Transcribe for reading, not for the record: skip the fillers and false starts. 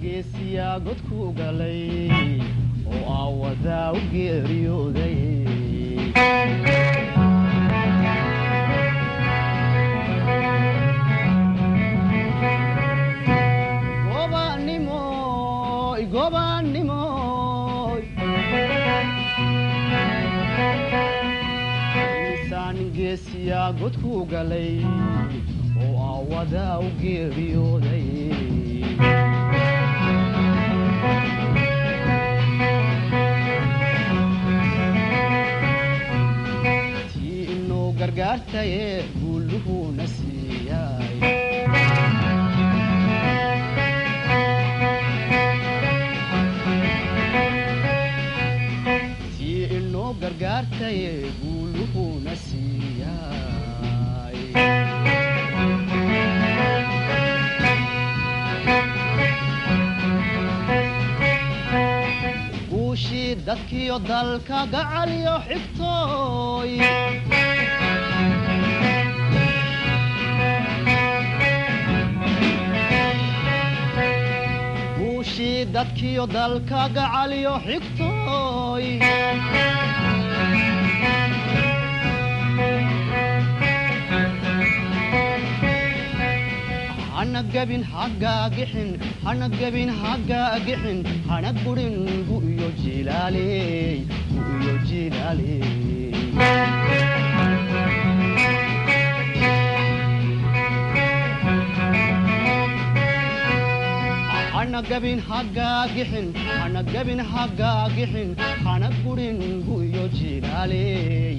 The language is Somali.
geesiya godku galay oo aawada u geeriyooday gobanimo insaan geesiya godku galay oo aawada u geeriyooday gargaartaye guuluhu nasiyay tii inoo gargaartaye guuluhu nasiyay guushii dadkiyo dalka gacaliyo xigtooy dadkiyo dalka gacaliyo xigtooy hana gabin hagaagixin hana gurin gu iyo jilaaley hana gabin hagaagixin hana gurin gu iyo jilaaley